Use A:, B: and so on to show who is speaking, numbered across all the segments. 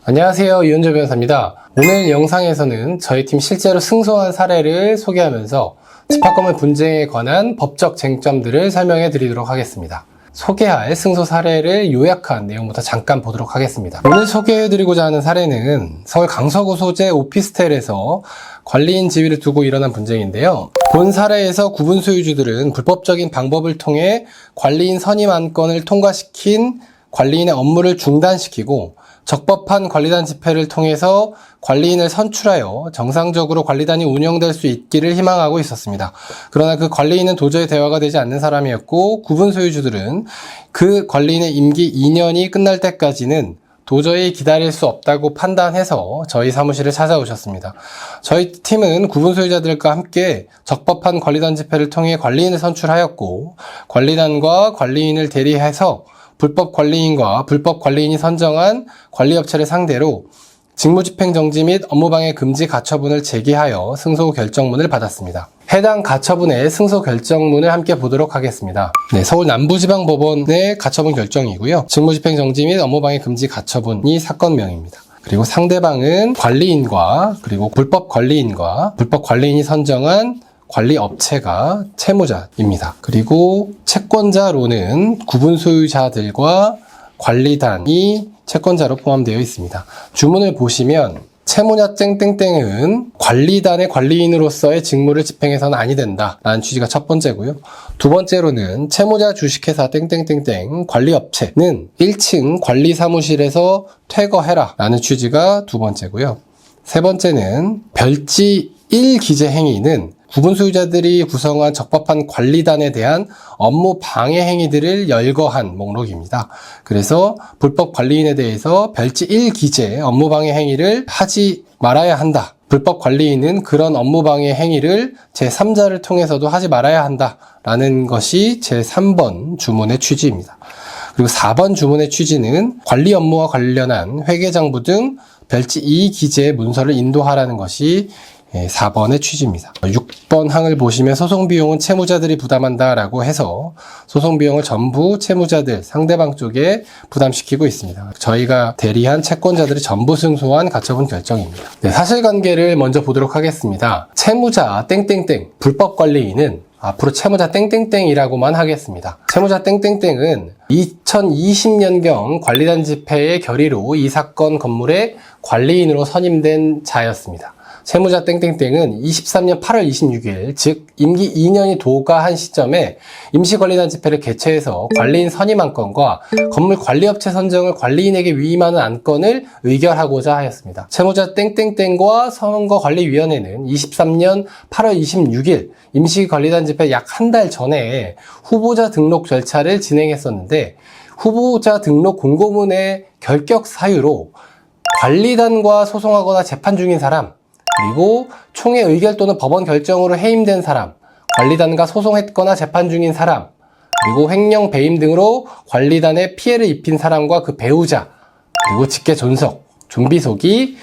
A: 안녕하세요, 이현조 변호사입니다. 오늘 영상에서는 저희 팀 실제로 승소한 사례를 소개하면서 집합건물 분쟁에 관한 법적 쟁점들을 설명해 드리도록 하겠습니다. 소개할 승소 사례를 요약한 내용부터 잠깐 보도록 하겠습니다. 오늘 소개해드리고자 하는 사례는 서울 강서구 소재 오피스텔에서 관리인 지위를 두고 일어난 분쟁인데요. 본 사례에서 구분 소유주들은 불법적인 방법을 통해 관리인 선임 안건을 통과시킨 관리인의 업무를 중단시키고 적법한 관리단 집회를 통해서 관리인을 선출하여 정상적으로 관리단이 운영될 수 있기를 희망하고 있었습니다. 그러나 그 관리인은 도저히 대화가 되지 않는 사람이었고 구분 소유주들은 그 관리인의 임기 2년이 끝날 때까지는 도저히 기다릴 수 없다고 판단해서 저희 사무실을 찾아오셨습니다. 저희 팀은 구분 소유자들과 함께 적법한 관리단 집회를 통해 관리인을 선출하였고 관리단과 관리인을 대리해서 불법 관리인과 불법 관리인이 선정한 관리업체를 상대로 직무집행정지 및 업무방해 금지 가처분을 제기하여 승소 결정문을 받았습니다. 해당 가처분의 승소 결정문을 함께 보도록 하겠습니다. 서울 남부지방법원의 가처분 결정이고요. 직무집행정지 및 업무방해 금지 가처분이 사건명입니다. 그리고 상대방은 관리인과 그리고 불법 관리인이 선정한 관리업체가 채무자입니다. 그리고 채권자로는 구분 소유자들과 관리단이 채권자로 포함되어 있습니다. 주문을 보시면 채무자 땡땡땡은 관리단의 관리인으로서의 직무를 집행해서는 아니 된다 라는 취지가 첫 번째고요. 두 번째로는 채무자 주식회사 땡땡땡땡 관리업체는 1층 관리사무실에서 퇴거해라 라는 취지가 두 번째고요. 세 번째는 별지 1기재 행위는 구분 소유자들이 구성한 적법한 관리단에 대한 업무 방해 행위들을 열거한 목록입니다. 그래서 불법 관리인에 대해서 별지 1기재 업무 방해 행위를 하지 말아야 한다. 불법 관리인은 그런 업무 방해 행위를 제3자를 통해서도 하지 말아야 한다라는 것이 제3번 주문의 취지입니다. 그리고 4번 주문의 취지는 관리 업무와 관련한 회계장부 등 별지 2기재 문서를 인도하라는 것이 4번의 취지입니다. 6번 항을 보시면 소송비용은 채무자들이 부담한다라고 해서 소송비용을 전부 채무자들, 상대방 쪽에 부담시키고 있습니다. 저희가 대리한 채권자들이 전부 승소한 가처분 결정입니다. 사실관계를 먼저 보도록 하겠습니다. 채무자 땡땡땡 불법관리인은 앞으로 채무자 땡땡땡이라고만 하겠습니다. 채무자 땡땡땡은 2020년경 관리단 집회의 결의로 이 사건 건물의 관리인으로 선임된 자였습니다. 채무자 땡땡땡은 23년 8월 26일, 즉 임기 2년이 도가한 시점에 임시관리단 집회를 개최해서 관리인 선임 안건과 건물 관리업체 선정을 관리인에게 위임하는 안건을 의결하고자 하였습니다. 채무자 땡땡땡과 선거관리위원회는 23년 8월 26일 임시관리단 집회 약 한 달 전에 후보자 등록 절차를 진행했었는데 후보자 등록 공고문의 결격 사유로 관리단과 소송하거나 재판 중인 사람, 그리고 총회 의결 또는 법원 결정으로 해임된 사람, 관리단과 소송했거나 재판 중인 사람, 그리고 횡령 배임 등으로 관리단에 피해를 입힌 사람과 그 배우자, 그리고 직계 존속, 존비속이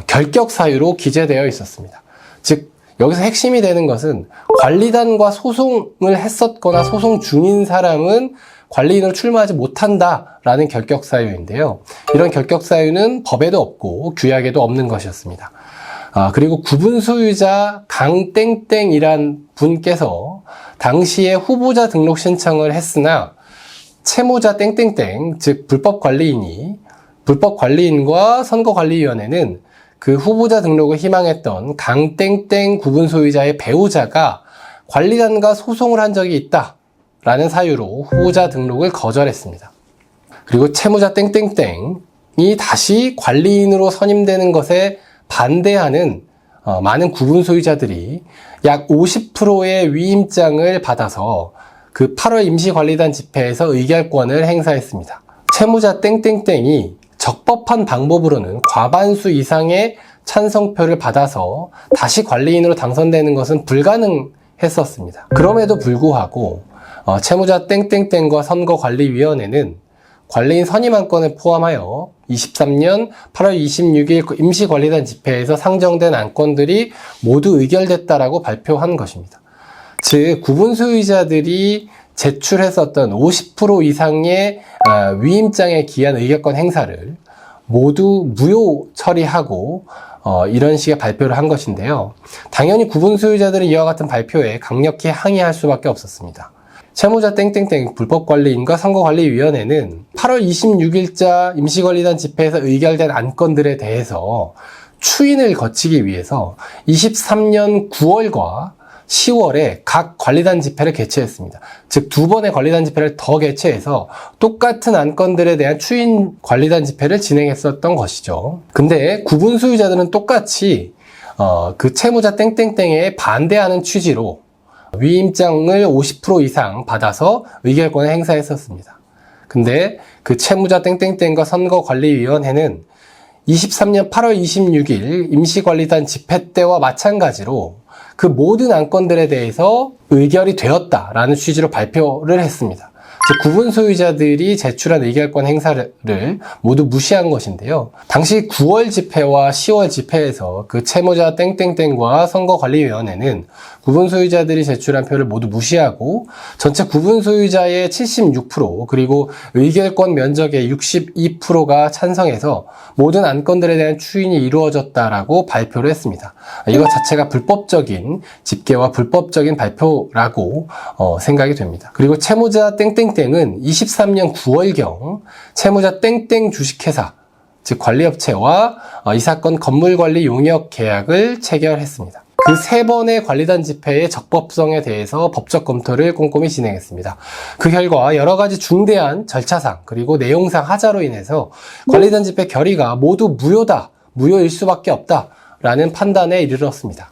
A: 결격 사유로 기재되어 있었습니다. 즉 여기서 핵심이 되는 것은 관리단과 소송을 했었거나 소송 중인 사람은 관리인으로 출마하지 못한다라는 결격 사유인데요. 이런 결격 사유는 법에도 없고 규약에도 없는 것이었습니다. 그리고 구분 소유자 강땡땡이란 분께서 당시에 후보자 등록 신청을 했으나 채무자 땡땡땡, 즉 불법 관리인과 선거관리위원회는 그 후보자 등록을 희망했던 강땡땡 구분 소유자의 배우자가 관리단과 소송을 한 적이 있다라는 사유로 후보자 등록을 거절했습니다. 그리고 채무자 땡땡땡이 다시 관리인으로 선임되는 것에 반대하는 많은 구분 소유자들이 약 50%의 위임장을 받아서 그 8월 임시관리단 집회에서 의결권을 행사했습니다. 채무자 땡땡땡이 적법한 방법으로는 과반수 이상의 찬성표를 받아서 다시 관리인으로 당선되는 것은 불가능했었습니다. 그럼에도 불구하고 채무자 땡땡땡과 선거관리위원회는 관리인 선임 안건을 포함하여 23년 8월 26일 임시관리단 집회에서 상정된 안건들이 모두 의결됐다라고 발표한 것입니다. 즉 구분 소유자들이 제출했었던 50% 이상의 위임장에 기한 의결권 행사를 모두 무효 처리하고 이런 식의 발표를 한 것인데요. 당연히 구분 소유자들은 이와 같은 발표에 강력히 항의할 수밖에 없었습니다. 채무자 땡땡땡 불법관리인과 선거관리위원회는 8월 26일자 임시관리단 집회에서 의결된 안건들에 대해서 추인을 거치기 위해서 23년 9월과 10월에 각 관리단 집회를 개최했습니다. 즉, 두 번의 관리단 집회를 더 개최해서 똑같은 안건들에 대한 추인 관리단 집회를 진행했었던 것이죠. 근데 구분 소유자들은 똑같이 그 채무자 땡땡땡에 반대하는 취지로 위임장을 50% 이상 받아서 의결권을 행사했었습니다. 근데 그 채무자 땡땡땡과 선거관리위원회는 23년 8월 26일 임시관리단 집회 때와 마찬가지로 그 모든 안건들에 대해서 의결이 되었다라는 취지로 발표를 했습니다. 즉, 구분 소유자들이 제출한 의결권 행사를 모두 무시한 것인데요. 당시 9월 집회와 10월 집회에서 그 채무자 땡땡땡과 선거관리위원회는 구분 소유자들이 제출한 표를 모두 무시하고 전체 구분 소유자의 76% 그리고 의결권 면적의 62%가 찬성해서 모든 안건들에 대한 추인이 이루어졌다라고 발표를 했습니다. 이것 자체가 불법적인 집계와 불법적인 발표라고 생각이 됩니다. 그리고 채무자 땡땡땡은 23년 9월경 채무자 땡땡 주식회사 즉 관리업체와 이 사건 건물관리 용역 계약을 체결했습니다. 그 세 번의 관리단 집회의 적법성에 대해서 법적 검토를 꼼꼼히 진행했습니다. 그 결과 여러 가지 중대한 절차상 그리고 내용상 하자로 인해서 관리단 집회 결의가 모두 무효일 수밖에 없다라는 판단에 이르렀습니다.